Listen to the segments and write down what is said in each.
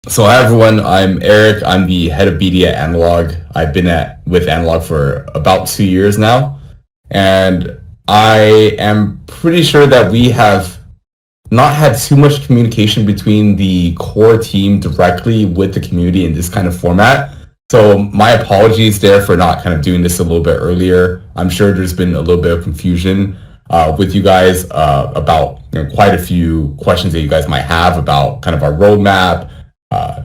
So hi everyone, I'm Eric. I'm the head of BD at Analog. I've been with Analog for about 2 years now, and I am pretty sure that we have not had too much communication between the core team directly with the community in this kind of format. So my apologies there for not kind of doing this a little bit earlier. I'm sure there's been a little bit of confusion with you guys about quite a few questions that you guys might have about kind of our roadmap,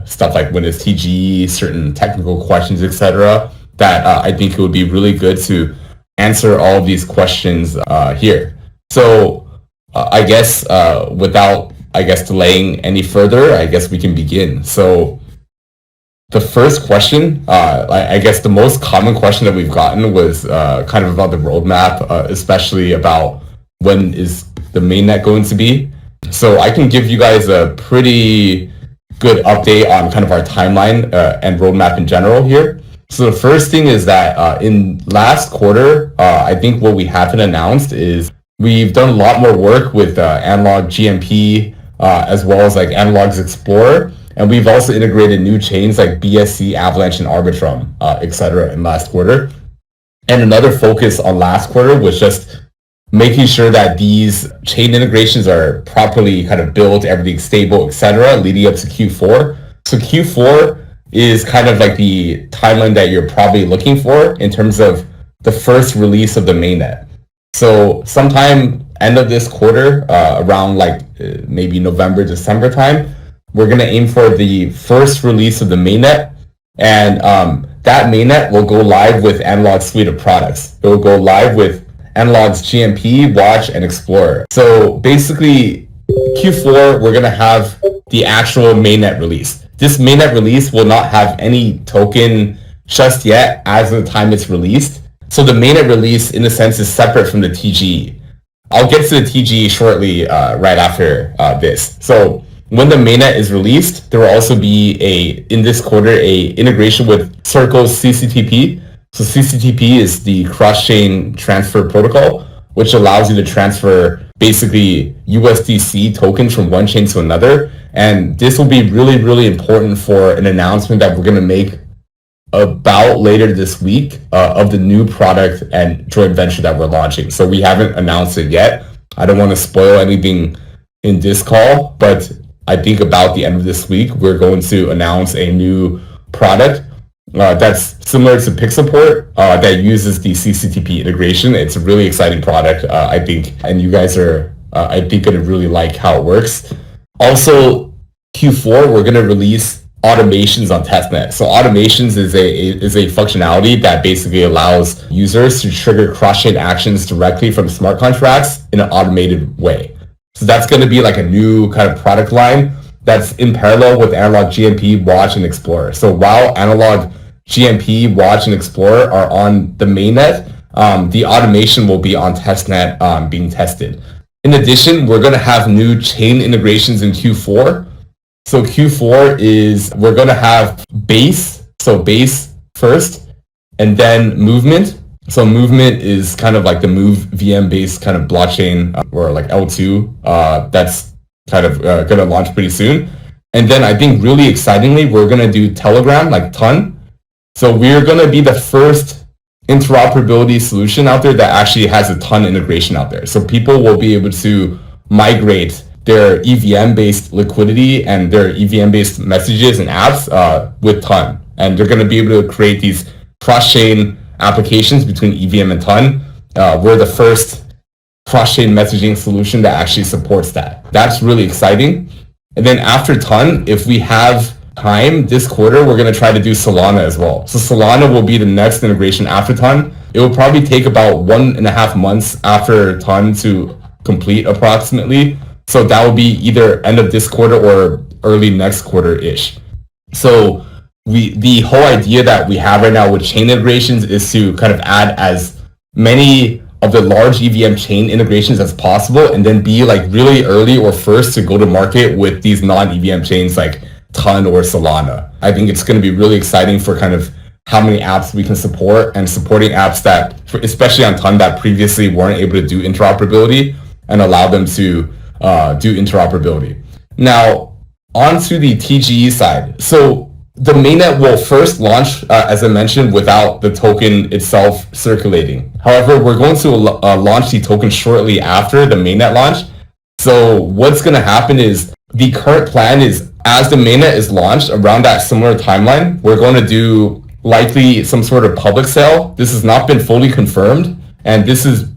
stuff like when is TGE, certain technical questions, etc. That I think it would be really good to answer all of these questions here. So I guess without delaying any further, I guess we can begin. So the first question, I guess the most common question that we've gotten was kind of about the roadmap, especially about when is the mainnet going to be. So I can give you guys a pretty good update on kind of our timeline and roadmap in general here. So the first thing is that in last quarter, I think what we haven't announced is we've done a lot more work with Analog GMP as well as like Analog's Explorer. And we've also integrated new chains like BSC, Avalanche, and Arbitrum, etc. in last quarter. And another focus on last quarter was just making sure that these chain integrations are properly kind of built, everything stable, etc., leading up to Q4. So Q4 is kind of like the timeline that you're probably looking for in terms of the first release of the mainnet. So sometime end of this quarter, around like maybe November, December time, we're going to aim for the first release of the mainnet. And that mainnet will go live with Analog's suite of products. It will go live with Analog's GMP, Watch, and Explorer. So basically, Q4, we're going to have the actual mainnet release. This mainnet release will not have any token just yet as of the time it's released. So the mainnet release, in a sense, is separate from the TGE. I'll get to the TGE shortly right after this. So when the mainnet is released, there will also be in this quarter, a integration with Circle's CCTP. So CCTP is the cross-chain transfer protocol, which allows you to transfer basically USDC tokens from one chain to another. And this will be really, really important for an announcement that we're going to make about later this week of the new product and joint venture that we're launching. So we haven't announced it yet. I don't want to spoil anything in this call, but I think about the end of this week, we're going to announce a new product that's similar to Pixelport that uses the CCTP integration. It's a really exciting product, I think, and you guys are, I think, going to really like how it works. Also, Q4, we're going to release automations on Testnet. So automations is a functionality that basically allows users to trigger cross-chain actions directly from smart contracts in an automated way. So that's going to be like a new kind of product line that's in parallel with Analog GMP, Watch, and Explorer. So while Analog GMP, Watch, and Explorer are on the mainnet, the automation will be on Testnet being tested. In addition, we're going to have new chain integrations in Q4. So Q4 is we're going to have Base, so Base first, and then Movement. So Movement is kind of like the Move VM-based kind of blockchain or like L2 that's kind of going to launch pretty soon. And then I think really excitingly, we're going to do Telegram, like Ton. So we're going to be the first interoperability solution out there that actually has a Ton integration out there. So people will be able to migrate their EVM-based liquidity and their EVM-based messages and apps with Ton. And they're going to be able to create these cross-chain applications between EVM and Ton. We're the first cross-chain messaging solution that actually supports that. That's really exciting. And then after Ton, if we have time this quarter, we're going to try to do Solana as well. So Solana will be the next integration after Ton. It will probably take about 1.5 months after Ton to complete approximately. So that will be either end of this quarter or early next quarter-ish. So the whole idea that we have right now with chain integrations is to kind of add as many of the large EVM chain integrations as possible, and then be like really early or first to go to market with these non-EVM chains like Ton or Solana. I think it's going to be really exciting for kind of how many apps we can support, and supporting apps that, especially on Ton, that previously weren't able to do interoperability, and allow them to do interoperability. Now, onto the TGE side. So the mainnet will first launch, as I mentioned, without the token itself circulating. However, we're going to launch the token shortly after the mainnet launch. So what's going to happen is the current plan is as the mainnet is launched around that similar timeline, we're going to do likely some sort of public sale. This has not been fully confirmed, and this is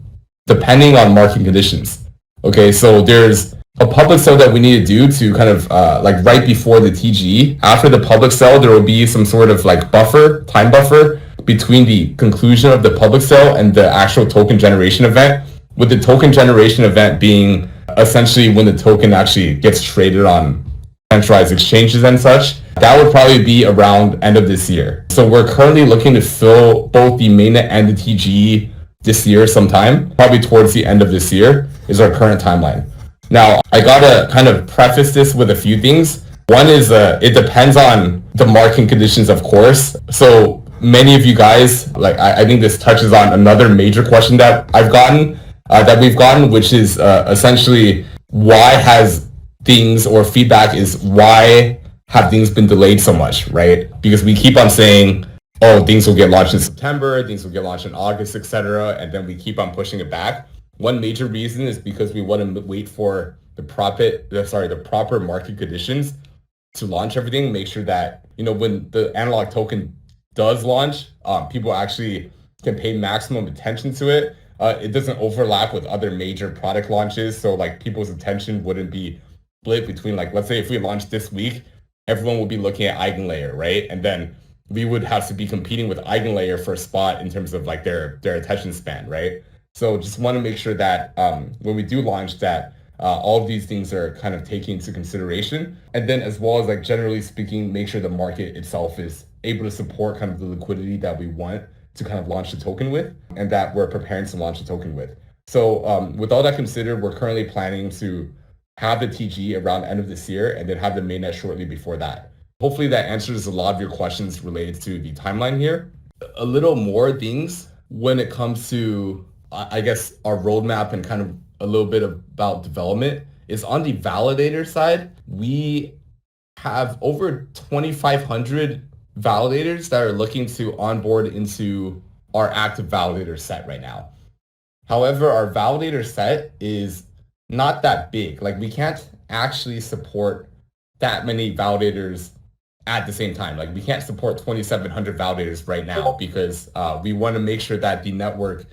depending on market conditions. Okay, so there's a public sale that we need to do to kind of like right before the TGE. After the public sale, there will be some sort of like time buffer between the conclusion of the public sale and the actual token generation event, with the token generation event being essentially when the token actually gets traded on centralized exchanges and such. That would probably be around end of this year. So we're currently looking to fill both the mainnet and the TGE this year sometime, probably towards the end of this year is our current timeline. Now, I gotta kind of preface this with a few things. One is it depends on the market conditions, of course. So many of you guys, like I think this touches on another major question that we've gotten, which is essentially why has things or feedback is why have things been delayed so much, right? Because we keep on saying, oh, things will get launched in September, things will get launched in August, etc., and then we keep on pushing it back. One major reason is because we want to wait for the proper market conditions to launch everything. Make sure that when the analog token does launch, people actually can pay maximum attention to it. It doesn't overlap with other major product launches, so like people's attention wouldn't be split between, like, let's say if we launch this week, everyone would be looking at Eigenlayer, right? And then we would have to be competing with Eigenlayer for a spot in terms of like their attention span, right? So just want to make sure that when we do launch that, all of these things are kind of taken into consideration. And then as well as like generally speaking, make sure the market itself is able to support kind of the liquidity that we want to kind of launch the token with, and that we're preparing to launch the token with. So with all that considered, we're currently planning to have the TG around end of this year and then have the mainnet shortly before that. Hopefully that answers a lot of your questions related to the timeline here. A little more things when it comes to, I guess, our roadmap and kind of a little bit about development is on the validator side. We have over 2,500 validators that are looking to onboard into our active validator set right now. However, our validator set is not that big. Like, we can't actually support that many validators at the same time. Like, we can't support 2,700 validators right now because we want to make sure that the network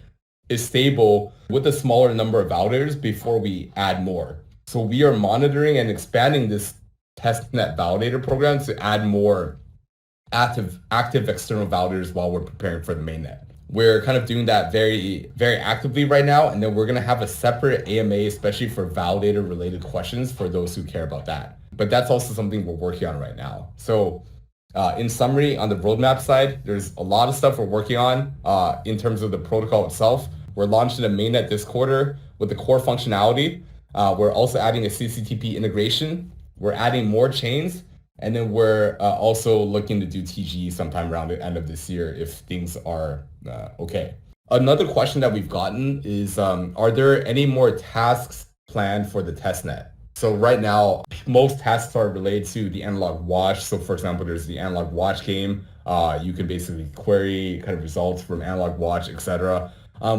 is stable with a smaller number of validators before we add more. So we are monitoring and expanding this Testnet validator program to add more active external validators while we're preparing for the mainnet. We're kind of doing that very, very actively right now, and then we're going to have a separate AMA, especially for validator related questions for those who care about that. But that's also something we're working on right now. So in summary, on the roadmap side, there's a lot of stuff we're working on in terms of the protocol itself. We're launching a mainnet this quarter with the core functionality. We're also adding a CCTP integration. We're adding more chains. And then we're also looking to do TG sometime around the end of this year if things are okay. Another question that we've gotten is, are there any more tasks planned for the testnet? So right now, most tasks are related to the analog watch. So for example, there's the analog watch game. You can basically query kind of results from analog watch, etc.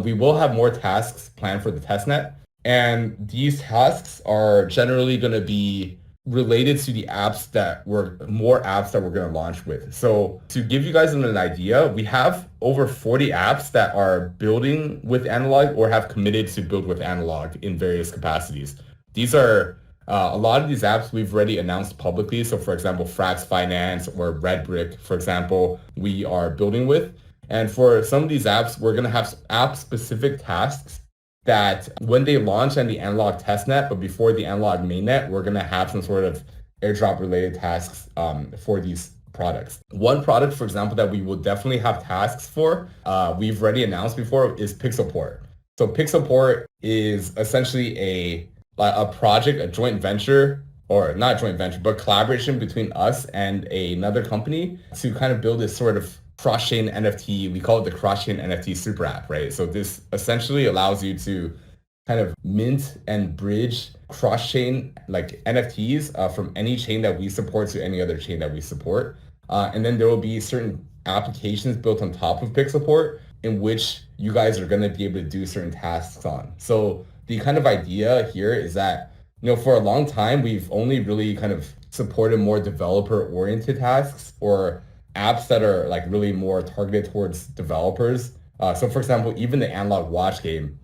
We will have more tasks planned for the testnet. And these tasks are generally going to be related to the apps that we're going to launch with. So to give you guys an idea, we have over 40 apps that are building with analog or have committed to build with analog in various capacities. These are a lot of these apps we've already announced publicly. So for example, Frax Finance or Redbrick, for example, we are building with. And for some of these apps, we're going to have app-specific tasks that when they launch on the analog testnet, but before the analog mainnet, we're going to have some sort of airdrop related tasks for these products. One product, for example, that we will definitely have tasks for, we've already announced before, is Pixelport. So Pixelport is essentially a project, a joint venture, or not joint venture, but collaboration between us and another company to kind of build this sort of cross-chain NFT. We call it the cross-chain NFT super app, right? So this essentially allows you to kind of mint and bridge cross-chain like NFTs from any chain that we support to any other chain that we support. And then there will be certain applications built on top of Pixelport in which you guys are going to be able to do certain tasks on. So the kind of idea here is that, for a long time, we've only really kind of supported more developer-oriented tasks or apps that are like really more targeted towards developers. So for example, even the analog watch game,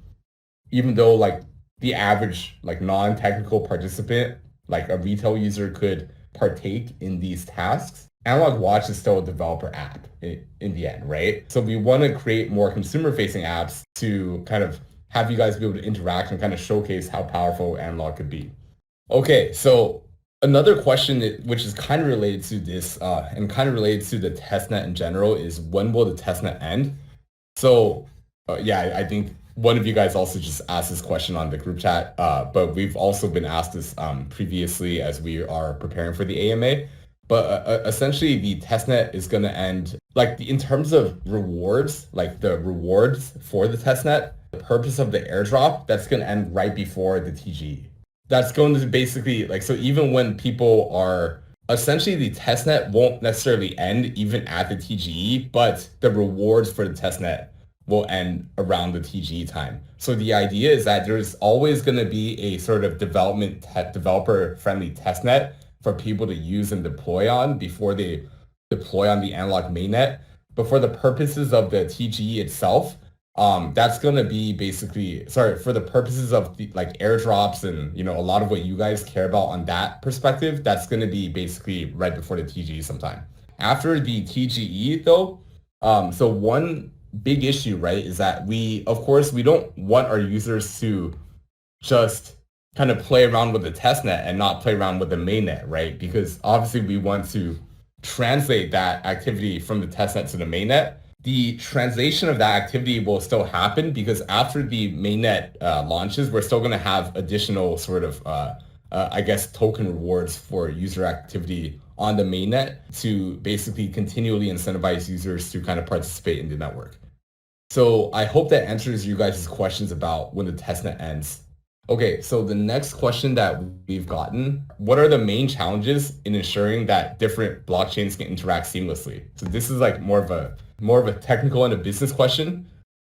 even though like the average like non-technical participant, like a retail user could partake in these tasks, Analog Watch is still a developer app in the end, right? So we want to create more consumer-facing apps to kind of have you guys be able to interact and kind of showcase how powerful Analog could be. Okay, so another question which is kind of related to this and kind of related to the testnet in general is when will the testnet end? So yeah, I think one of you guys also just asked this question on the group chat, but we've also been asked this previously as we are preparing for the AMA. But essentially, the testnet is going to end, like in terms of rewards, like the rewards for the testnet, the purpose of the airdrop, that's going to end right before the TGE. That's going to basically, like, so even when people are, essentially the testnet won't necessarily end even at the TGE, but the rewards for the testnet will end around the TGE time. So the idea is that there's always going to be a sort of developer-friendly testnet for people to use and deploy on before they deploy on the analog mainnet. But for the purposes of the TGE itself, that's going to be basically, for the purposes of the, like airdrops and, a lot of what you guys care about on that perspective, that's going to be basically right before the TGE sometime. After the TGE though, so one big issue, right, is that of course, we don't want our users to just kind of play around with the testnet and not play around with the mainnet, right? Because obviously we want to translate that activity from the testnet to the mainnet. The translation of that activity will still happen because after the mainnet launches, we're still going to have additional sort of, I guess, token rewards for user activity on the mainnet to basically continually incentivize users to kind of participate in the network. So I hope that answers you guys' questions about when the testnet ends. Okay, so the next question that we've gotten, what are the main challenges in ensuring that different blockchains can interact seamlessly? So this is like more of a technical and a business question.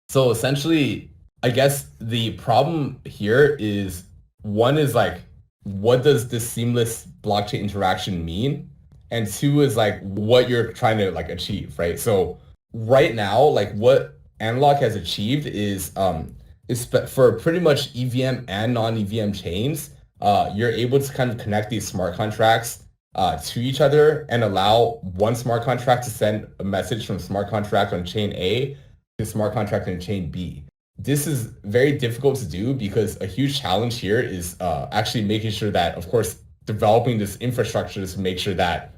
So essentially, I guess the problem here is one is like, what does this seamless blockchain interaction mean? And two is like what you're trying to like achieve, right? So right now, like what Analog has achieved is for pretty much EVM and non-EVM chains, you're able to kind of connect these smart contracts to each other and allow one smart contract to send a message from smart contract on chain A to smart contract on chain B. This is very difficult to do because a huge challenge here is actually making sure that, of course, developing this infrastructure to make sure that,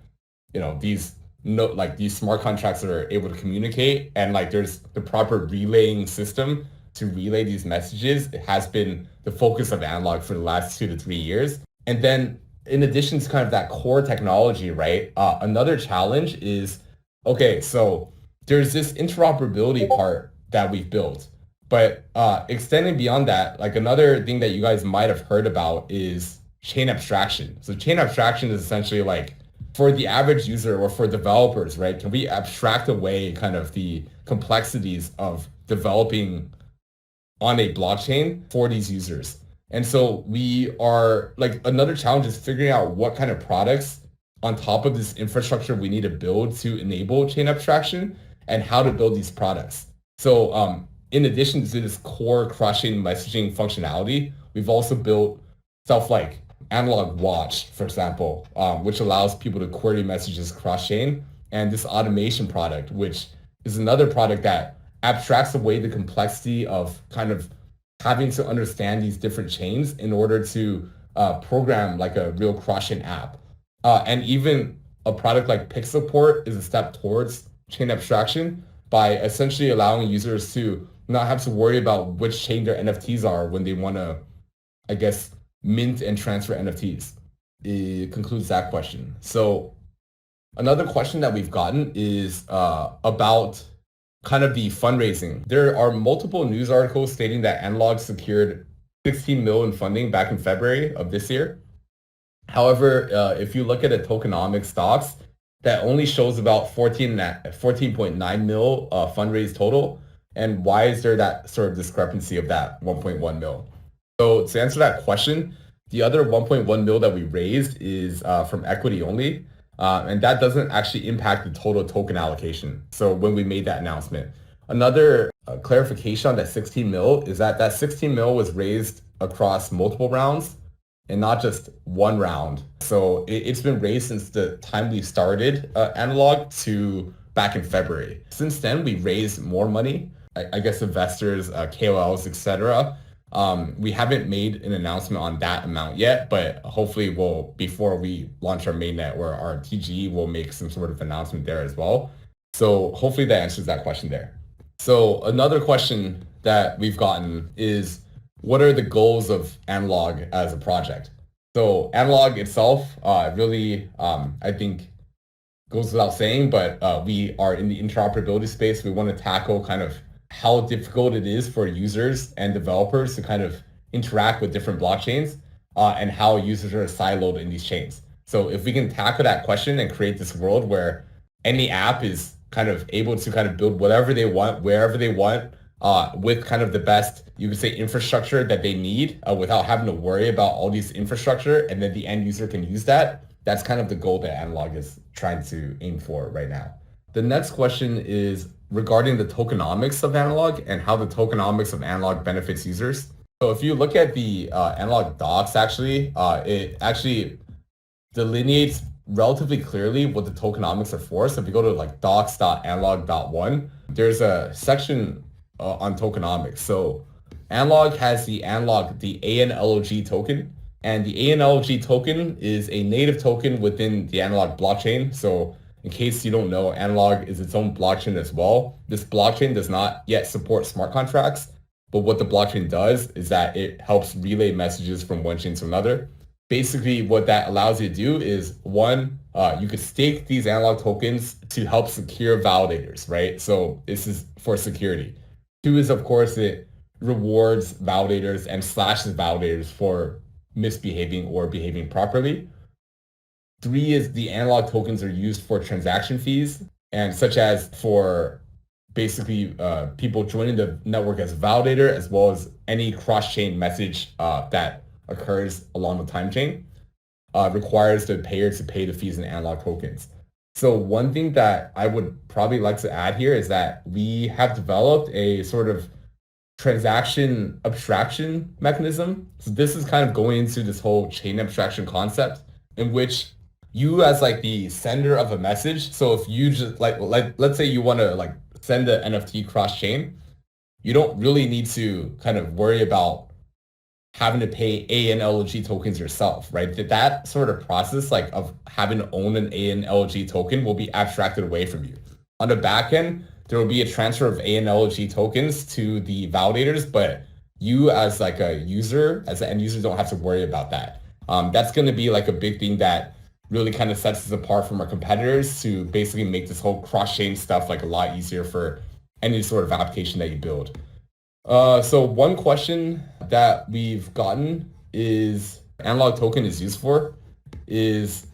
these smart contracts are able to communicate and like there's the proper relaying system to relay these messages. It has been the focus of Analog for the last 2 to 3 years. And then in addition to kind of that core technology, right, another challenge is, okay, so there's this interoperability part that we've built. But extending beyond that, like another thing that you guys might have heard about is chain abstraction. So chain abstraction is essentially like for the average user or for developers, right, can we abstract away kind of the complexities of developing on a blockchain for these users? And so we are like another challenge is figuring out what kind of products on top of this infrastructure we need to build to enable chain abstraction and how to build these products. So in addition to this core cross-chain messaging functionality, we've also built stuff like Analog Watch, for example, which allows people to query messages cross-chain, and this automation product, which is another product that abstracts away the complexity of kind of having to understand these different chains in order to program like a real cross-chain app. And even a product like Pixelport is a step towards chain abstraction by essentially allowing users to not have to worry about which chain their NFTs are when they want to, I guess, mint and transfer NFTs. It concludes that question. So another question that we've gotten is about kind of the fundraising. There are multiple news articles stating that Analog secured 16 mil in funding back in February of this year. However, if you look at the tokenomics stocks, that only shows about 14.9 mil fundraise total. And why is there that sort of discrepancy of that 1.1 mil? So to answer that question, the other 1.1 mil that we raised is from equity only. And that doesn't actually impact the total token allocation. So when we made that announcement, another clarification on that 16 mil is that that 16 mil was raised across multiple rounds and not just one round. So it's been raised since the time we started Analog to back in February. Since then, we raised more money. I guess investors, KOLs, etc. We haven't made an announcement on that amount yet, but hopefully before we launch our mainnet or our TGE, we'll make some sort of announcement there as well. So hopefully that answers that question there. So another question that we've gotten is, what are the goals of Analog as a project? So Analog itself really, I think, goes without saying, but we are in the interoperability space. We want to tackle kind of how difficult it is for users and developers to kind of interact with different blockchains and how users are siloed in these chains. So if we can tackle that question and create this world where any app is kind of able to kind of build whatever they want, wherever they want, with kind of the best, you could say, infrastructure that they need without having to worry about all these infrastructure, and then the end user can use that. That's kind of the goal that Analog is trying to aim for right now. The next question is regarding the tokenomics of Analog and how the tokenomics of Analog benefits users. So if you look at the Analog docs, actually, it actually delineates relatively clearly what the tokenomics are for. So if you go to like docs.analog.1, there's a section on tokenomics. So Analog has the ANLOG token, and the ANLOG token is a native token within the Analog blockchain. So in case you don't know, Analog is its own blockchain as well. This blockchain does not yet support smart contracts, but what the blockchain does is that it helps relay messages from one chain to another. Basically, what that allows you to do is, one, you could stake these Analog tokens to help secure validators, right? So this is for security. Two is, of course, it rewards validators and slashes validators for misbehaving or behaving properly. Three is the Analog tokens are used for transaction fees, and such as for basically people joining the network as a validator, as well as any cross-chain message that occurs along the time chain requires the payer to pay the fees in Analog tokens. So one thing that I would probably like to add here is that we have developed a sort of transaction abstraction mechanism. So this is kind of going into this whole chain abstraction concept in which you as like the sender of a message. So if you just like let's say you want to like send an NFT cross chain, you don't really need to kind of worry about having to pay ANLOG tokens yourself, right? That sort of process like of having to own an ANLOG token will be abstracted away from you. On the back end, there will be a transfer of ANLOG tokens to the validators, but you as like a user, as an end user, don't have to worry about that. That's going to be like a big thing that really kind of sets us apart from our competitors to basically make this whole cross-chain stuff like a lot easier for any sort of application that you build. So one question that we've gotten is Analog token is used for is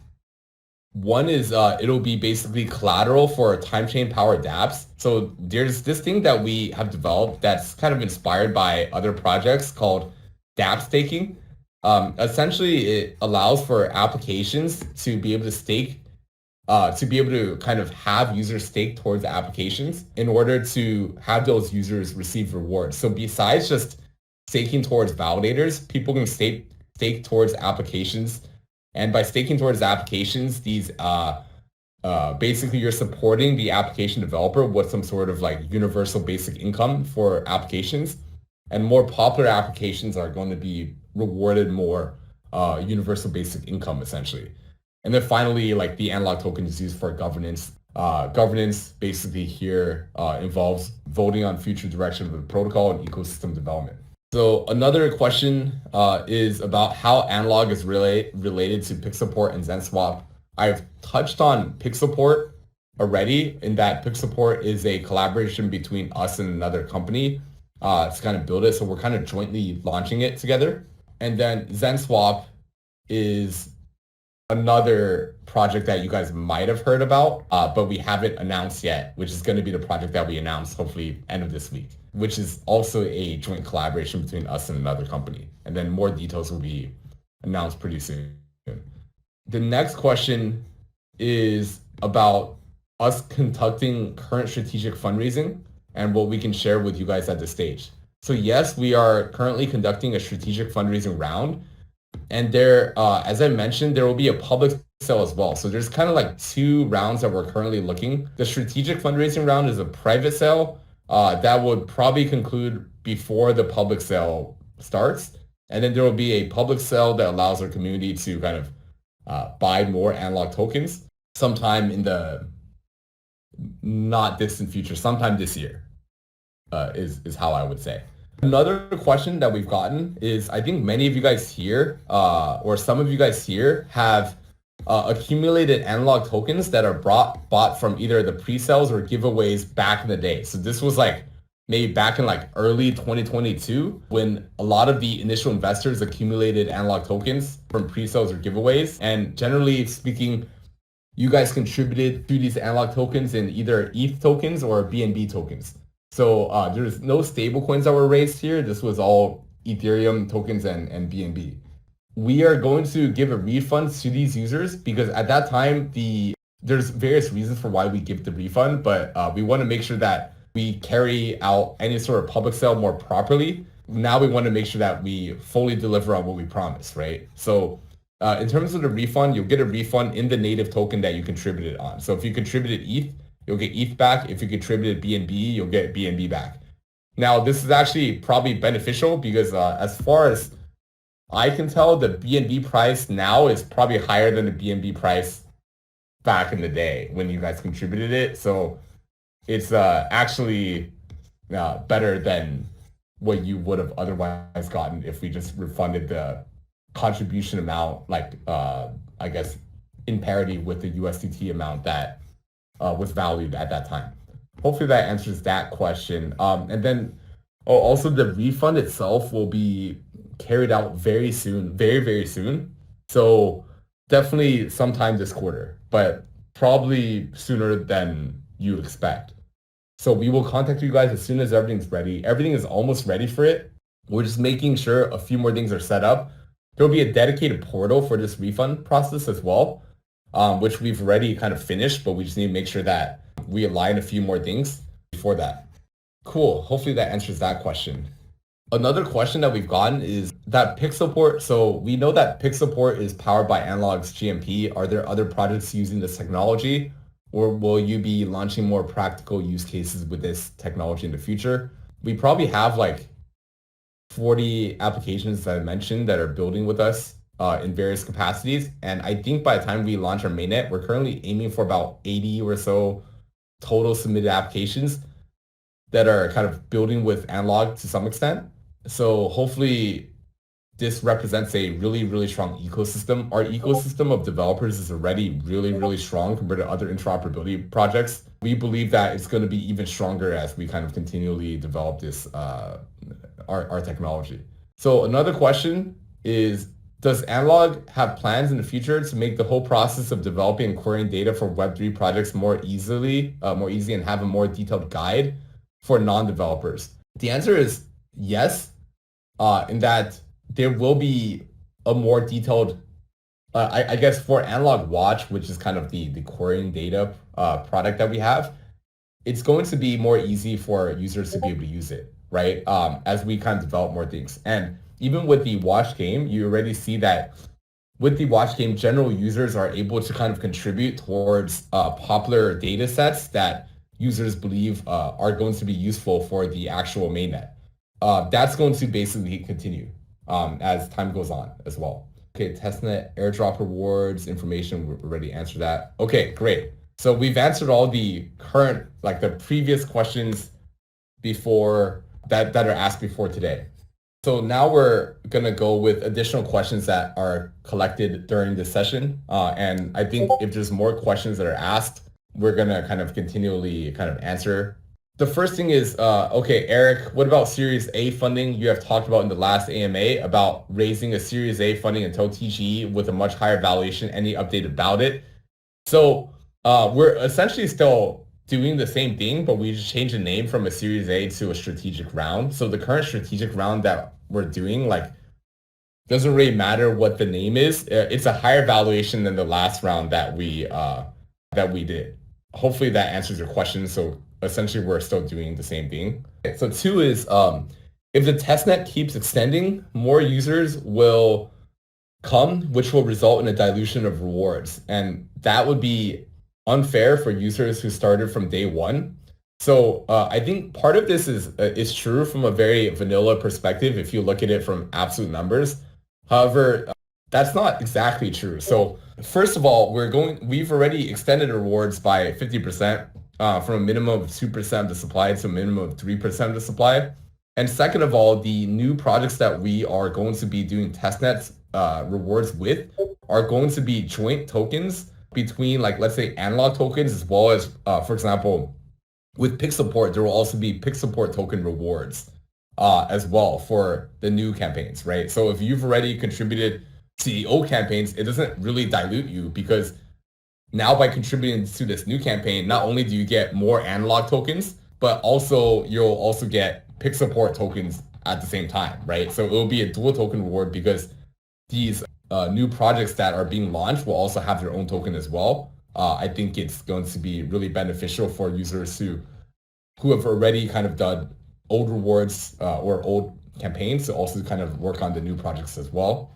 one is it'll be basically collateral for time chain powered dApps. So there's this thing that we have developed that's kind of inspired by other projects called dApp staking. Essentially, it allows for applications to be able to stake, to be able to kind of have users stake towards applications in order to have those users receive rewards. So besides just staking towards validators, people can stake towards applications. And by staking towards applications, these basically you're supporting the application developer with some sort of like universal basic income for applications. And more popular applications are going to be rewarded more universal basic income, essentially. And then finally, like the Analog token is used for governance. Governance basically here involves voting on future direction of the protocol and ecosystem development. So another question is about how Analog is related to Pixelport and ZenSwap. I've touched on Pixelport already, in that Pixelport is a collaboration between us and another company. to kind of build it. So we're kind of jointly launching it together. And then ZenSwap is another project that you guys might have heard about, but we haven't announced yet, which is going to be the project that we announce hopefully end of this week, which is also a joint collaboration between us and another company. And then more details will be announced pretty soon. The next question is about us conducting current strategic fundraising and what we can share with you guys at this stage. So yes, we are currently conducting a strategic fundraising round. And there, as I mentioned, there will be a public sale as well. So there's kind of like two rounds that we're currently looking. The strategic fundraising round is a private sale that would probably conclude before the public sale starts. And then there will be a public sale that allows our community to kind of buy more analog tokens sometime in the not distant future, sometime this year is how I would say. Another question that we've gotten is, I think many of you guys here, or some of you guys here have accumulated analog tokens that are bought from either the pre-sales or giveaways back in the day. So this was like maybe back in like early 2022 when a lot of the initial investors accumulated analog tokens from pre-sales or giveaways. And generally speaking, you guys contributed to these analog tokens in either ETH tokens or BNB tokens. So there's no stable coins that were raised here. This was all Ethereum tokens and BNB. We are going to give a refund to these users because at that time, there's various reasons for why we give the refund, but we want to make sure that we carry out any sort of public sale more properly. Now we want to make sure that we fully deliver on what we promised, right? So in terms of the refund, you'll get a refund in the native token that you contributed on. So if you contributed ETH, you'll get ETH back. If you contributed BNB, you'll get BNB back. Now, this is actually probably beneficial because as far as I can tell, the BNB price now is probably higher than the BNB price back in the day when you guys contributed it. So it's actually better than what you would have otherwise gotten if we just refunded the contribution amount, like I guess in parity with the USDT amount that was valued at that time. Hopefully that answers that question. And then also the refund itself will be carried out very soon, very, very soon. So definitely sometime this quarter, but probably sooner than you expect. So we will contact you guys as soon as everything's ready. Everything is almost ready for it. We're just making sure a few more things are set up. There'll be a dedicated portal for this refund process as well, which we've already kind of finished, but we just need to make sure that we align a few more things before that. Cool. Hopefully that answers that question. Another question that we've gotten is that Pixelport. So we know that Pixelport is powered by Analog's GMP. Are there other projects using this technology, or will you be launching more practical use cases with this technology in the future? We probably have like 40 applications that I mentioned that are building with us in various capacities. And I think by the time we launch our mainnet, we're currently aiming for about 80 or so total submitted applications that are kind of building with Analog to some extent. So hopefully this represents a really, really strong ecosystem. Our ecosystem of developers is already really, really strong compared to other interoperability projects. We believe that it's going to be even stronger as we kind of continually develop this, our technology. So another question is, does Analog have plans in the future to make the whole process of developing and querying data for Web3 projects more easy and have a more detailed guide for non-developers? The answer is yes, in that there will be a more detailed, I guess for Analog Watch, which is kind of the querying data product that we have, it's going to be more easy for users to be able to use it, right? As we kind of develop more things. And even with the watch game, you already see that with the watch game, general users are able to kind of contribute towards popular data sets that users believe are going to be useful for the actual mainnet. That's going to basically continue as time goes on as well. Okay, Testnet, airdrop rewards, information, we already answered that. Okay, great. So we've answered all the current, like the previous questions before that are asked before today. So now we're going to go with additional questions that are collected during this session. And I think if there's more questions that are asked, we're going to kind of continually kind of answer The first thing is, okay, Eric, what about Series A funding? You have talked about in the last AMA about raising a Series A funding until TGE with a much higher valuation. Any update about it? So we're essentially still doing the same thing, but we just changed the name from a Series A to a strategic round. So the current strategic round that we're doing, like, doesn't really matter what the name is. It's a higher valuation than the last round that we did. Hopefully that answers your question. So essentially, we're still doing the same thing. So two is if the testnet keeps extending, more users will come, which will result in a dilution of rewards. And that would be unfair for users who started from day one. So I think part of this is true from a very vanilla perspective if you look at it from absolute numbers. However, that's not exactly true. So first of all, we've already extended rewards by 50% from a minimum of 2% of the supply to a minimum of 3% of the supply. And second of all, the new projects that we are going to be doing testnets rewards with are going to be joint tokens between, like, let's say analog tokens, as well as, for example, with Pixelport, there will also be Pixelport token rewards as well for the new campaigns, right? So if you've already contributed to the old campaigns, it doesn't really dilute you, because now by contributing to this new campaign, not only do you get more analog tokens, but also you'll also get Pixelport tokens at the same time, right? So it will be a dual token reward, because these new projects that are being launched will also have their own token as well. I think it's going to be really beneficial for users who have already kind of done old rewards or old campaigns to also kind of work on the new projects as well.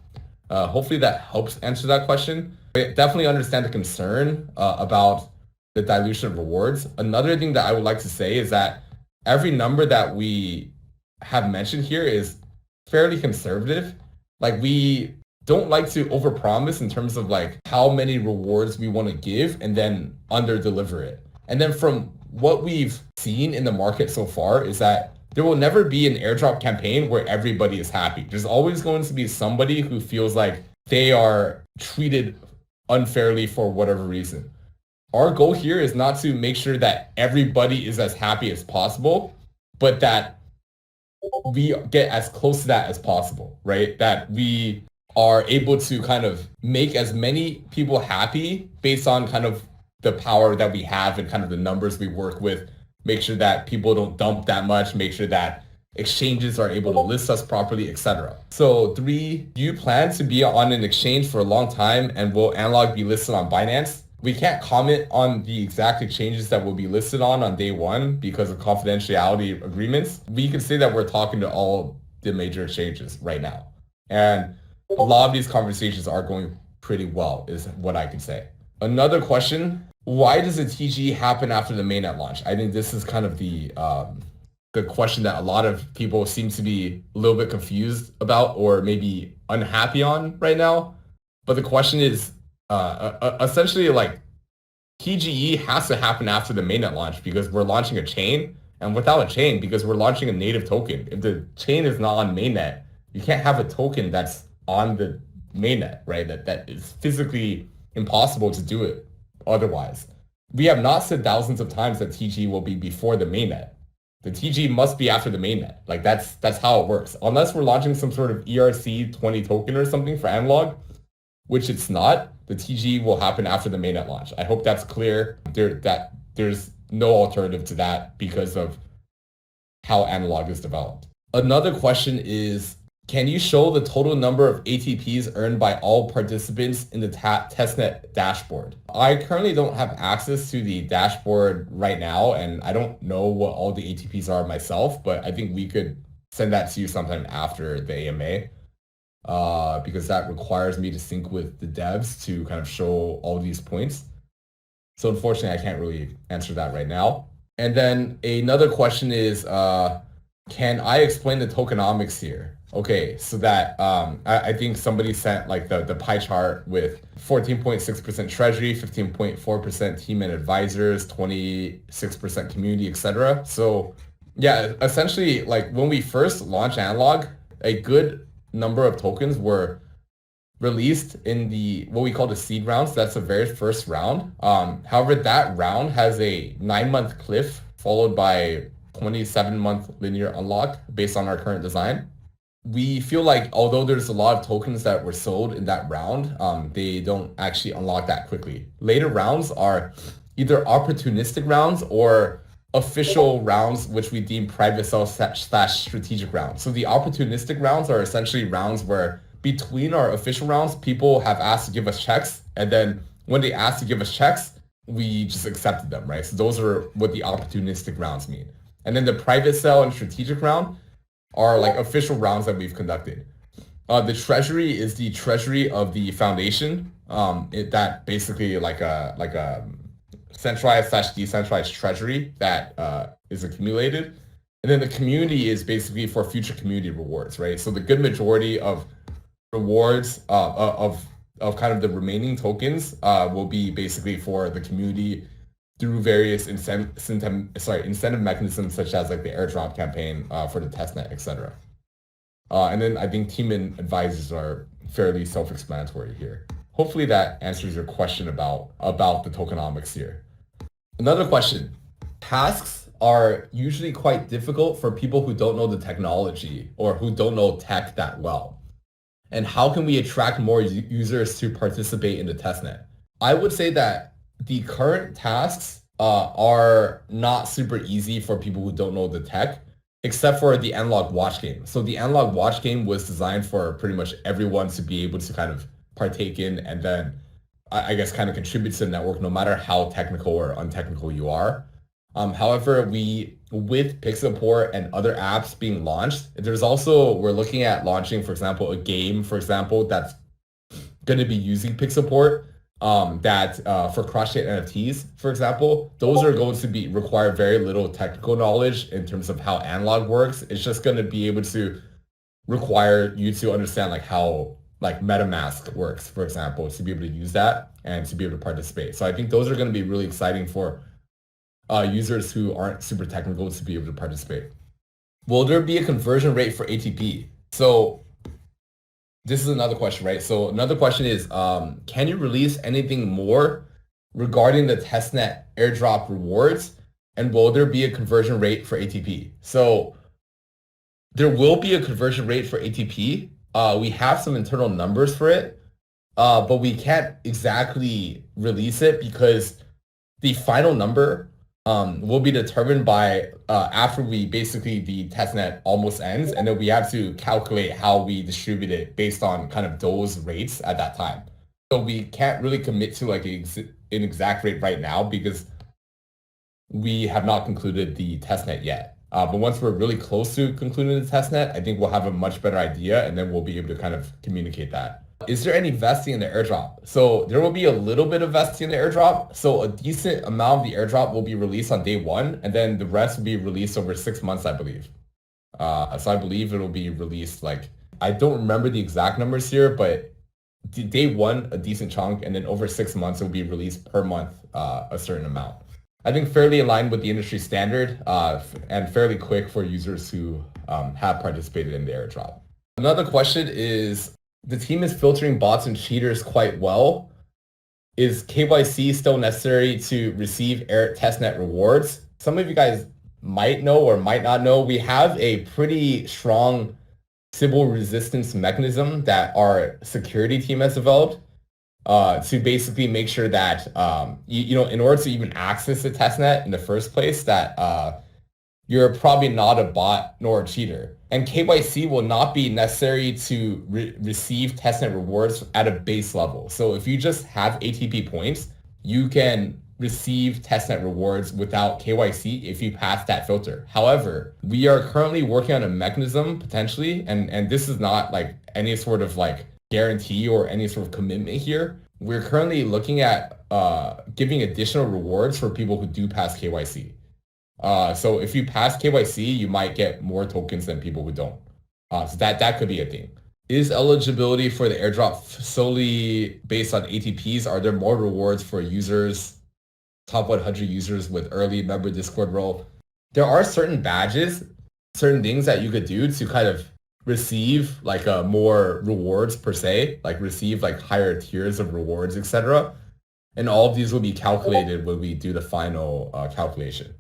Hopefully that helps answer that question. I definitely understand the concern about the dilution of rewards. Another thing that I would like to say is that every number that we have mentioned here is fairly conservative. Like, we don't like to overpromise in terms of like how many rewards we want to give and then under deliver it. And then from what we've seen in the market so far is that there will never be an airdrop campaign where everybody is happy. There's always going to be somebody who feels like they are treated unfairly for whatever reason. Our goal here is not to make sure that everybody is as happy as possible, but that we get as close to that as possible, right? That we are able to kind of make as many people happy based on kind of the power that we have and kind of the numbers we work with, make sure that people don't dump that much, make sure that exchanges are able to list us properly, etc. So 3, do you plan to be on an exchange for a long time, and will Analog be listed on Binance? We can't comment on the exact exchanges that will be listed on day one because of confidentiality agreements. We can say that we're talking to all the major exchanges right now. And a lot of these conversations are going pretty well, is what I can say. Another question, why does the TG happen after the mainnet launch? I think this is kind of the question that a lot of people seem to be a little bit confused about or maybe unhappy on right now. But the question is essentially, like, TGE has to happen after the mainnet launch because we're launching a chain, and without a chain, because we're launching a native token. If the chain is not on mainnet, you can't have a token that's on the mainnet, right? That is physically impossible to do it otherwise. We have not said thousands of times that TG will be before the mainnet. The TG must be after the mainnet. Like, that's how it works. Unless we're launching some sort of ERC20 token or something for analog, which it's not, the TG will happen after the mainnet launch. I hope that's clear. There's no alternative to that because of how analog is developed. Another question is, can you show the total number of ATPs earned by all participants in the testnet dashboard? I currently don't have access to the dashboard right now, and I don't know what all the ATPs are myself, but I think we could send that to you sometime after the AMA, because that requires me to sync with the devs to kind of show all these points. So unfortunately, I can't really answer that right now. And then another question is, can I explain the tokenomics here? Okay, so that I think somebody sent like the pie chart with 14.6% treasury, 15.4% team and advisors, 26% community, etc. So yeah, essentially, like, when we first launched Analog, a good number of tokens were released in the what we call the seed rounds. That's the very first round. However, that round has a 9-month cliff followed by 27-month linear unlock based on our current design. We feel like although there's a lot of tokens that were sold in that round, they don't actually unlock that quickly. Later rounds are either opportunistic rounds or official rounds, which we deem private sale / strategic rounds. So the opportunistic rounds are essentially rounds where between our official rounds, people have asked to give us checks. And then when they asked to give us checks, we just accepted them, right? So those are what the opportunistic rounds mean. And then the private sale and strategic round are like official rounds that we've conducted. The treasury is the treasury of the foundation. That basically like a centralized / decentralized treasury that is accumulated. And then the community is basically for future community rewards, right? So the good majority of rewards of kind of the remaining tokens will be basically for the community through various incentive mechanisms such as like the airdrop campaign for the testnet, etc. And then I think team and advisors are fairly self-explanatory here. Hopefully that answers your question about the tokenomics here. Another question. Tasks are usually quite difficult for people who don't know the technology or who don't know tech that well. And how can we attract more users to participate in the testnet? I would say that the current tasks are not super easy for people who don't know the tech, except for the analog watch game. So the analog watch game was designed for pretty much everyone to be able to kind of partake in and then I guess kind of contribute to the network no matter how technical or untechnical you are. However, with Pixelport and other apps being launched, we're looking at launching, for example, a game, for example, that's going to be using Pixelport for cross-chain NFTs, for example. Those are going to require very little technical knowledge in terms of how analog works. It's just going to be able to require you to understand like how like MetaMask works, for example, to be able to use that and to be able to participate. So I think those are going to be really exciting for users who aren't super technical to be able to participate. Will there be a conversion rate for ATP? So this is another question, right? So another question is, can you release anything more regarding the testnet airdrop rewards? And will there be a conversion rate for ATP? So there will be a conversion rate for ATP. We have some internal numbers for it, but we can't exactly release it because the final number will be determined by after the testnet almost ends, and then we have to calculate how we distribute it based on kind of those rates at that time. So we can't really commit to like an exact rate right now because we have not concluded the testnet yet. But once we're really close to concluding the testnet, I think we'll have a much better idea, and then we'll be able to kind of communicate that. Is there any vesting in the airdrop? So there will be a little bit of vesting in the airdrop. So a decent amount of the airdrop will be released on day one, and then the rest will be released over 6 months, I believe. So I believe it'll be released like, I don't remember the exact numbers here, but day one, a decent chunk, and then over 6 months, it will be released per month, a certain amount. I think fairly aligned with the industry standard and fairly quick for users who have participated in the airdrop. Another question is, the team is filtering bots and cheaters quite well. Is KYC still necessary to receive testnet rewards? Some of you guys might know or might not know, we have a pretty strong Sybil resistance mechanism that our security team has developed to basically make sure that, in order to even access the testnet in the first place, that you're probably not a bot nor a cheater. And KYC will not be necessary to receive testnet rewards at a base level. So if you just have ATP points, you can receive testnet rewards without KYC if you pass that filter. However, we are currently working on a mechanism potentially, and this is not like any sort of like guarantee or any sort of commitment here. We're currently looking at giving additional rewards for people who do pass KYC. So if you pass KYC, you might get more tokens than people who don't. So that could be a thing. Is eligibility for the airdrop solely based on ATPs? Are there more rewards for users, top 100 users with early member Discord role? There are certain badges, certain things that you could do to kind of receive like more rewards per se, like receive like higher tiers of rewards, etc. And all of these will be calculated when we do the final calculation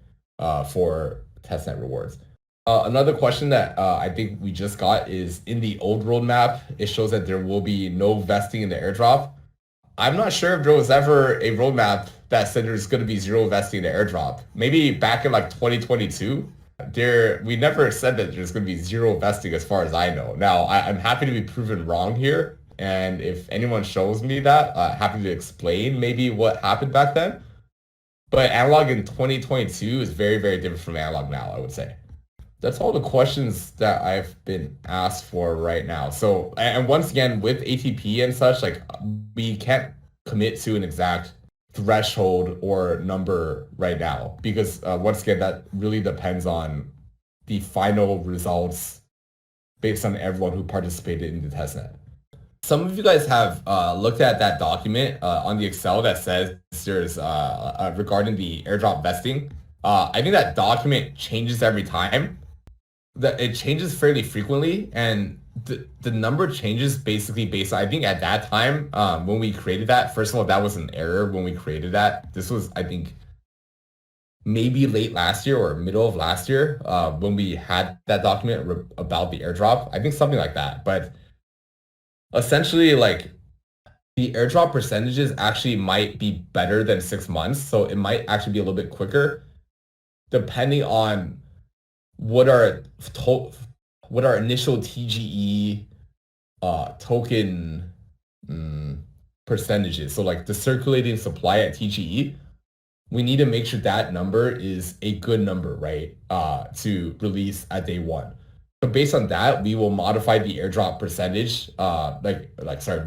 for testnet rewards. Another question that I think we just got is, in the old roadmap, it shows that there will be no vesting in the airdrop. I'm not sure if there was ever a roadmap that said there's going to be zero vesting in the airdrop. Maybe back in like 2022, we never said that there's going to be zero vesting as far as I know. Now, I'm happy to be proven wrong here. And if anyone shows me that, happy to explain maybe what happened back then. But analog in 2022 is very, very different from analog now, I would say. That's all the questions that I've been asked for right now. So, and once again, with ATP and such, like, we can't commit to an exact threshold or number right now, because once again, that really depends on the final results based on everyone who participated in the testnet. Some of you guys have looked at that document on the Excel that says there's regarding the airdrop vesting. I think that document changes every time. That it changes fairly frequently, and the number changes basically based on, I think at that time when we created that, first of all, that was an error when we created that. This was, I think, maybe late last year or middle of last year when we had that document about the airdrop. I think something like that. But essentially, like, the airdrop percentages actually might be better than 6 months. So it might actually be a little bit quicker depending on what our initial TGE token percentages. So like the circulating supply at TGE, we need to make sure that number is a good number, right? To release at day one. So based on that, we will modify the airdrop percentage,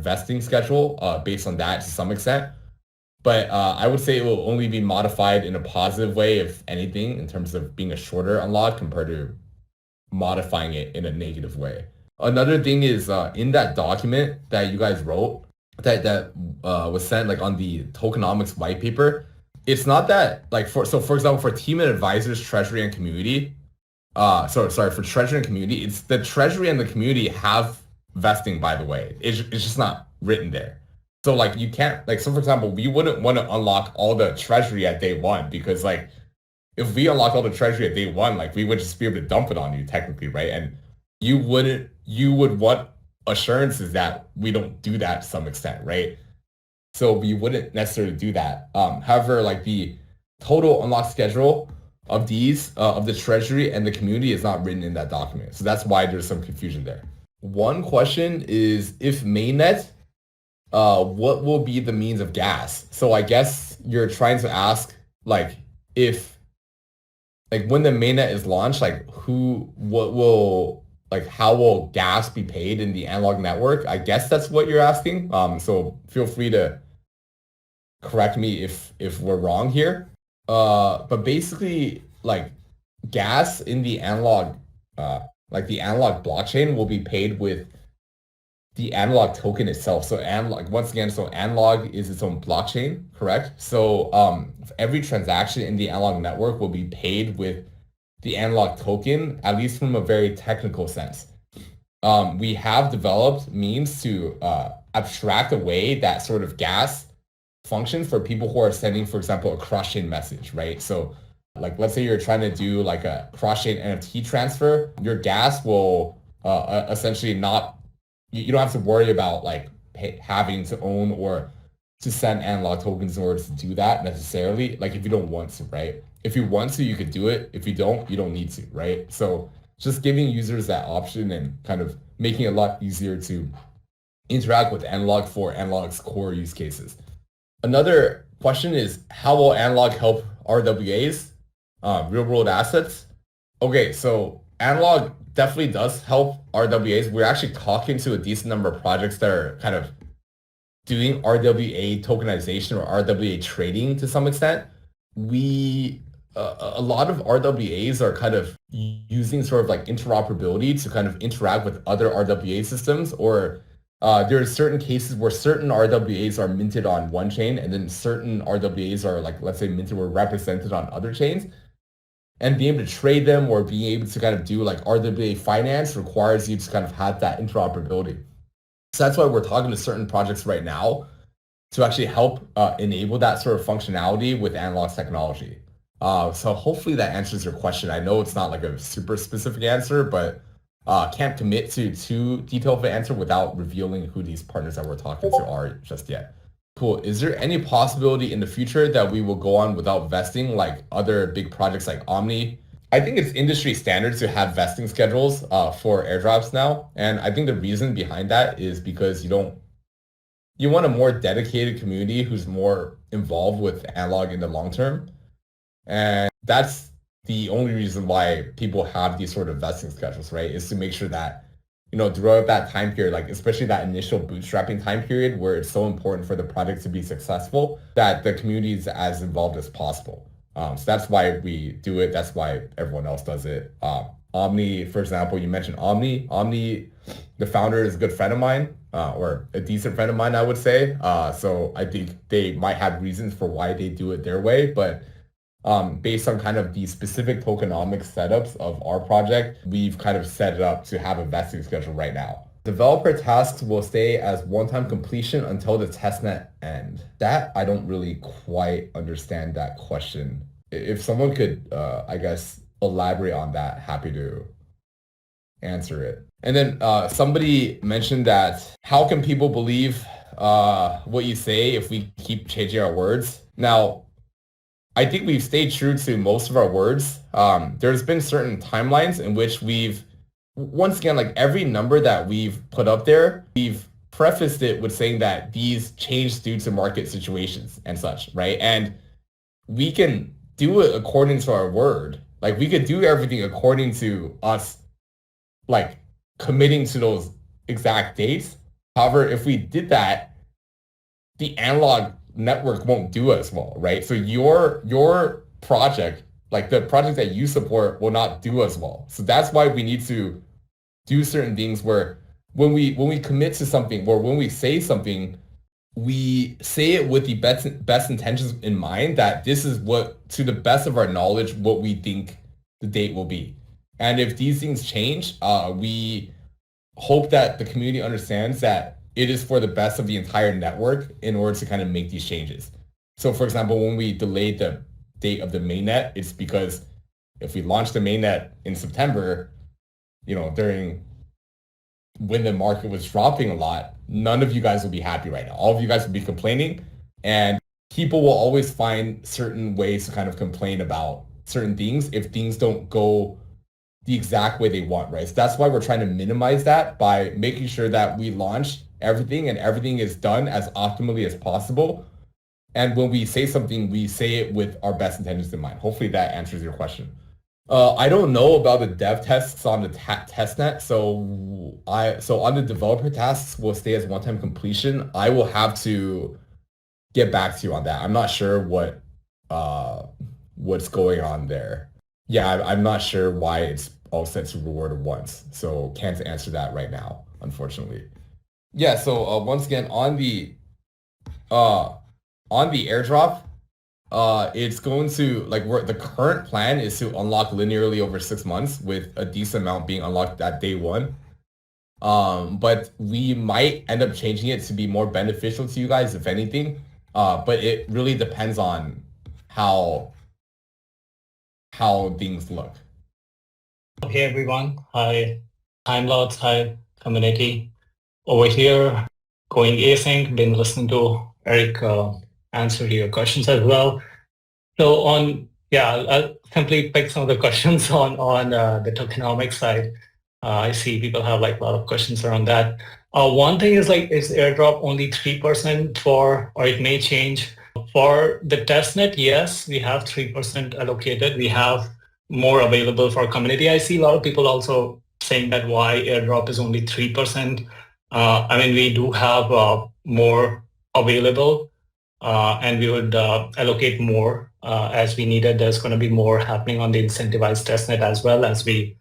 vesting schedule based on that to some extent. But I would say it will only be modified in a positive way, if anything, in terms of being a shorter unlock compared to modifying it in a negative way. Another thing is in that document that you guys wrote that was sent like on the tokenomics white paper, it's not that like for example, for team and advisors, treasury and community, for treasury and community, it's the treasury and the community have vesting, by the way. It's just not written there. So like you can't, like, so for example, we wouldn't want to unlock all the treasury at day one, because like if we unlock all the treasury at day one, like we would just be able to dump it on you technically, right? And you would want assurances that we don't do that to some extent, right? So we wouldn't necessarily do that. However, like the total unlock schedule of these, of the treasury and the community is not written in that document. So that's why there's some confusion there. One question is, if mainnet, what will be the means of gas? So I guess you're trying to ask, like, if, like, when the mainnet is launched, like, how will gas be paid in the analog network? I guess that's what you're asking. So feel free to correct me if we're wrong here. But basically, like, gas in the analog, the analog blockchain will be paid with the analog token itself. So analog, once again, so analog is its own blockchain, correct? So every transaction in the analog network will be paid with the analog token, at least from a very technical sense. We have developed means to abstract away that sort of gas function for people who are sending, for example, a cross-chain message, right? So like, let's say you're trying to do like a cross-chain NFT transfer, your gas will essentially not, you don't have to worry about like having to own or to send analog tokens in order to do that necessarily, like if you don't want to, right? If you want to, you could do it. If you don't need to, right? So just giving users that option and kind of making it a lot easier to interact with analog for analog's core use cases. Another question is, how will analog help RWAs, real world assets? Okay, so analog definitely does help RWAs. We're actually talking to a decent number of projects that are kind of doing RWA tokenization or RWA trading to some extent. A lot of RWAs are kind of using sort of like interoperability to kind of interact with other RWA systems, or there are certain cases where certain RWAs are minted on one chain and then certain RWAs are, like, let's say, minted or represented on other chains. And being able to trade them or being able to kind of do like RWA finance requires you to kind of have that interoperability. So that's why we're talking to certain projects right now to actually help enable that sort of functionality with analog technology. So hopefully that answers your question. I know it's not like a super specific answer, but can't commit to too detailed of an answer without revealing who these partners that we're talking to are just yet. Cool. Is there any possibility in the future that we will go on without vesting like other big projects like Omni? I think it's industry standard to have vesting schedules for airdrops now. And I think the reason behind that is because you want a more dedicated community who's more involved with analog in the long term. And that's the only reason why people have these sort of vesting schedules, right? Is to make sure that, throughout that time period, like especially that initial bootstrapping time period where it's so important for the project to be successful, that the community is as involved as possible. So that's why we do it. That's why everyone else does it. Omni, for example, you mentioned Omni. Omni, the founder is a good friend of mine, or a decent friend of mine, I would say. So I think they might have reasons for why they do it their way, but based on kind of the specific tokenomics setups of our project, we've kind of set it up to have a vesting schedule right now. Developer tasks will stay as one-time completion until the testnet end. That I don't really quite understand that question. If someone could, I guess, elaborate on that, happy to answer it. And then somebody mentioned that how can people believe what you say if we keep changing our words? Now, I think we've stayed true to most of our words. There's been certain timelines in which once again, like every number that we've put up there, we've prefaced it with saying that these change due to market situations and such, right? And we can do it according to our word. Like we could do everything according to us, like committing to those exact dates. However, if we did that, the analog network won't do as well, right? So your project, like the project that you support, will not do as well. So that's why we need to do certain things where when we commit to something or when we say something, we say it with the best intentions in mind that this is what, to the best of our knowledge, what we think the date will be. And if these things change, we hope that the community understands that it is for the best of the entire network in order to kind of make these changes. So for example, when we delayed the date of the mainnet, it's because if we launched the mainnet in September, during when the market was dropping a lot, none of you guys will be happy right now. All of you guys will be complaining, and people will always find certain ways to kind of complain about certain things if things don't go the exact way they want, right? So that's why we're trying to minimize that by making sure that we launch everything and everything is done as optimally as possible. And when we say something, we say it with our best intentions in mind. Hopefully that answers your question. I don't know about the dev tests on the testnet. So on the developer tasks will stay as one-time completion. I will have to get back to you on that. I'm not sure what's going on there. Yeah, I'm not sure why it's all set to reward once. So can't answer that right now, unfortunately. Yeah, so once again on the airdrop, it's going to the current plan is to unlock linearly over 6 months with a decent amount being unlocked at day one. But we might end up changing it to be more beneficial to you guys, if anything. But it really depends on how things look. Hey everyone, hi Time Lords, hi community. Over here, going async, been listening to Eric answer your questions as well. So I'll simply pick some of the questions on the tokenomics side. I see people have a lot of questions around that. One thing is is airdrop only 3% or it may change? For the testnet, yes, we have 3% allocated. We have more available for community. I see a lot of people also saying that why airdrop is only 3%. We do have more available and we would allocate more as we needed. There's going to be more happening on the incentivized testnet as well as we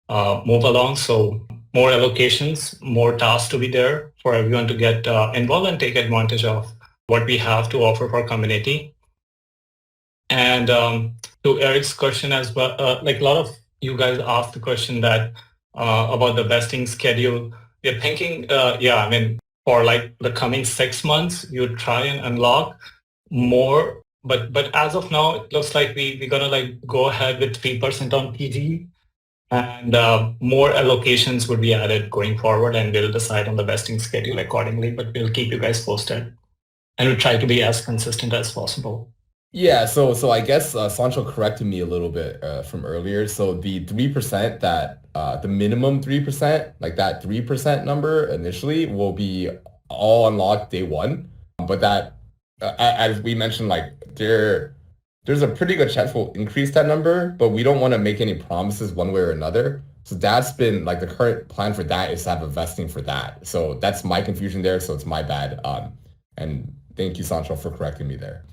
move along. So more allocations, more tasks to be there for everyone to get involved and take advantage of what we have to offer for community. And to Eric's question as well, a lot of you guys asked the question that about the vesting schedule. We're thinking, for the coming 6 months, you try and unlock more But as of now, it looks like we're gonna like go ahead with 3% on PG, and more allocations would be added going forward, and we'll decide on the vesting schedule accordingly. But we'll keep you guys posted, and we'll try to be as consistent as possible. Yeah, so I guess Sancho corrected me a little bit from earlier. So the 3% that the minimum 3%, like that 3% number initially will be all unlocked day one. But that, as we mentioned, like there's a pretty good chance we'll increase that number, but we don't want to make any promises one way or another. So that's been like the current plan for that is to have a vesting for that. So that's my confusion there. So it's my bad. And thank you, Sancho, for correcting me there.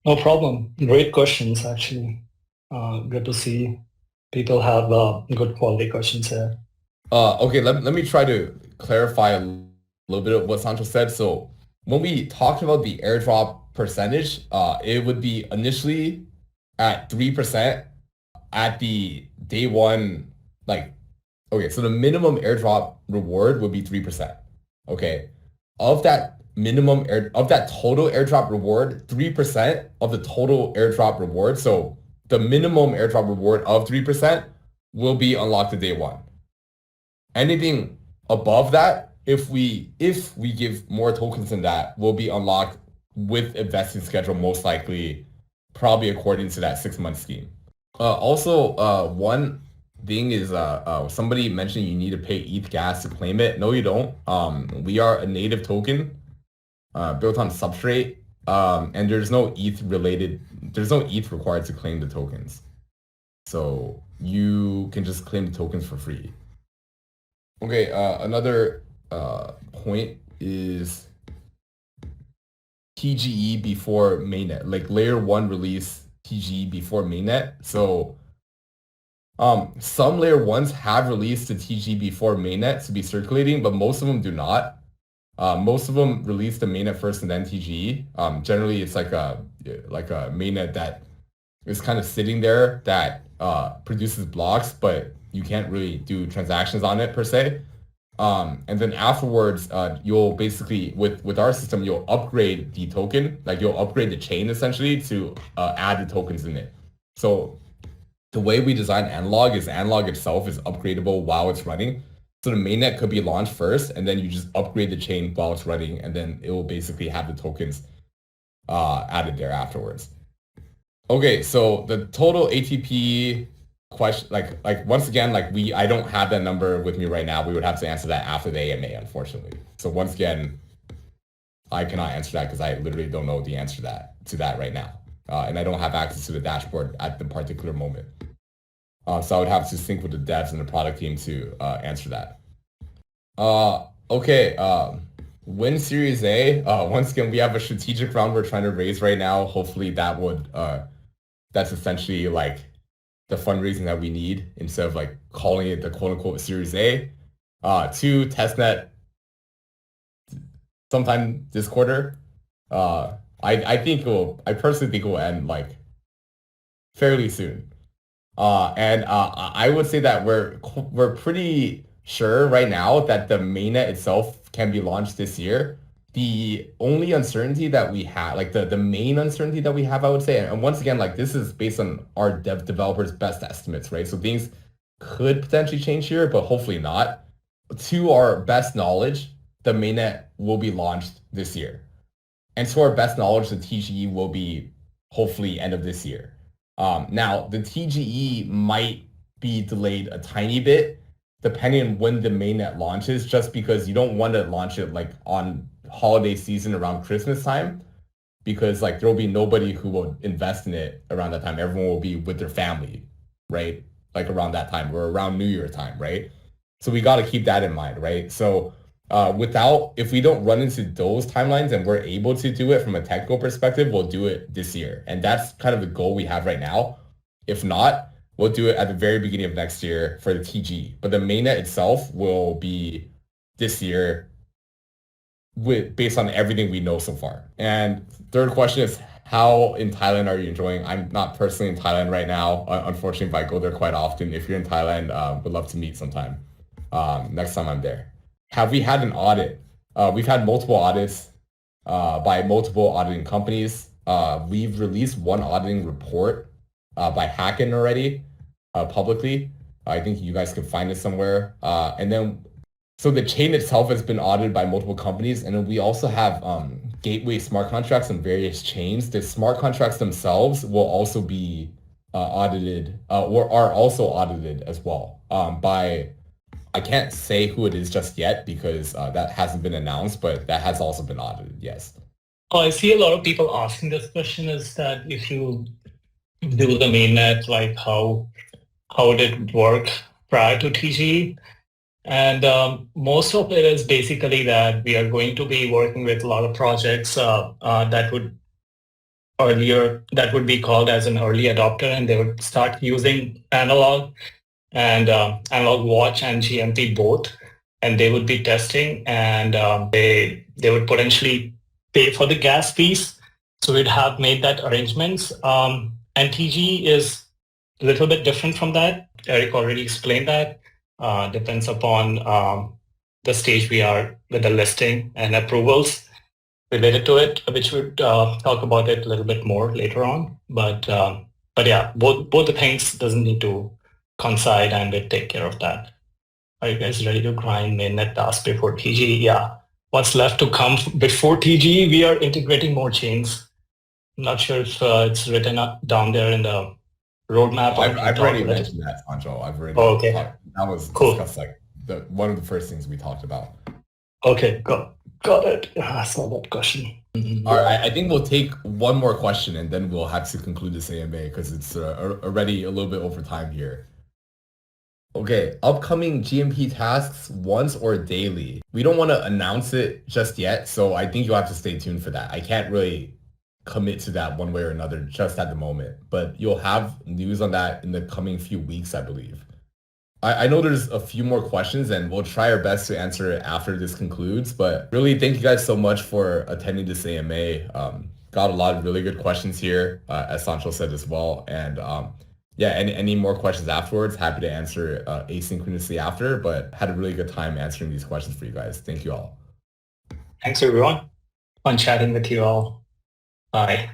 No problem. Great questions, actually. Good to see people have good quality questions here. Okay, let me try to clarify a little bit of what Sancho said. So when we talked about the airdrop percentage, it would be initially at 3% at the day one, like, okay, so the minimum airdrop reward would be 3%. Okay. Of that of that total airdrop reward, 3% of the total airdrop reward. So the minimum airdrop reward of 3% will be unlocked at day one. Anything above that, if we give more tokens than that, will be unlocked with a vesting schedule, most likely, probably according to that 6-month scheme. Also, one thing is somebody mentioned you need to pay ETH gas to claim it. No, you don't. We are a native token built on Substrate, and there's no ETH required to claim the tokens. So you can just claim the tokens for free. Okay, another point is TGE before mainnet, like layer 1 release TGE before mainnet. So some layer 1s have released the TGE before mainnet to be circulating, but most of them do not. Most of them release the mainnet first and then TGE. Generally, it's like a mainnet that is kind of sitting there that produces blocks, but you can't really do transactions on it per se. And then afterwards, you'll basically with our system, you'll upgrade the token, like you'll upgrade the chain essentially to add the tokens in it. So the way we design analog is analog itself is upgradable while it's running. So the mainnet could be launched first, and then you just upgrade the chain while it's running, and then it will basically have the tokens added there afterwards. Okay, so the total ATP question, like once again, I don't have that number with me right now. We would have to answer that after the AMA, unfortunately. So once again, I cannot answer that because I literally don't know the answer to that right now, and I don't have access to the dashboard at the particular moment. So I would have to sync with the devs and the product team to answer that. Okay. Win Series A. Once again, we have a strategic round we're trying to raise right now. Hopefully that would that's essentially like the fundraising that we need instead of like calling it the quote unquote Series A. 2, Testnet sometime this quarter. I personally think it will end like fairly soon. And I would say that we're pretty sure right now that the mainnet itself can be launched this year. The only uncertainty that we have, like the main uncertainty that we have, I would say, and once again, like this is based on our developers' best estimates, right? So things could potentially change here, but hopefully not. To our best knowledge, the mainnet will be launched this year. And to our best knowledge, the TGE will be hopefully end of this year. Now, the TGE might be delayed a tiny bit depending on when the mainnet launches, just because you don't want to launch it like on holiday season around Christmas time, because like there will be nobody who will invest in it around that time. Everyone will be with their family, right? Like around that time or around New Year time, right? So we got to keep that in mind, right? So if we don't run into those timelines and we're able to do it from a technical perspective, we'll do it this year. And that's kind of the goal we have right now. If not, we'll do it at the very beginning of next year for the TG. But the mainnet itself will be this year based on everything we know so far. And third question is, how in Thailand are you enjoying? I'm not personally in Thailand right now, unfortunately, but I go there quite often. If you're in Thailand, would love to meet sometime next time I'm there. Have we had an audit? We've had multiple audits by multiple auditing companies. we've released one auditing report by Hacken already publicly. I think you guys can find it somewhere. And then, so the chain itself has been audited by multiple companies. And then we also have gateway smart contracts on various chains. The smart contracts themselves will also be audited or are also audited as well by, I can't say who it is just yet because that hasn't been announced, but that has also been audited, yes. Oh, I see a lot of people asking this question is that if you do the mainnet, like how did it work prior to TG? And most of it is basically that we are going to be working with a lot of projects that would be called as an early adopter, and they would start using analog and analog watch and GMP both, and they would be testing, and they would potentially pay for the gas fees. So we'd have made that arrangements. And TG is a little bit different from that. Eric already explained that. Depends upon the stage we are with the listing and approvals related to it, which we'll talk about it a little bit more later on. But yeah, both the things doesn't need to coincide, and we'll take care of that. Are you guys ready to grind mainnet tasks before TG? Yeah. What's left to come before TG? We are integrating more chains. I'm not sure if it's written down there in the roadmap. I've already mentioned that, Sancho. I've already okay. That was cool. discussed like one of the first things we talked about. Okay, got it. I saw that question. All right, I think we'll take one more question and then we'll have to conclude this AMA because it's already a little bit over time here. Okay, upcoming GMP tasks once or daily. We don't want to announce it just yet, so I think you'll have to stay tuned for that. I can't really commit to that one way or another just at the moment, but you'll have news on that in the coming few weeks, I believe. I know there's a few more questions and we'll try our best to answer it after this concludes, but really thank you guys so much for attending this AMA. Got a lot of really good questions here, as Sancho said as well. And yeah, any more questions afterwards, happy to answer asynchronously after, but had a really good time answering these questions for you guys. Thank you all. Thanks everyone. Fun chatting with you all. Bye.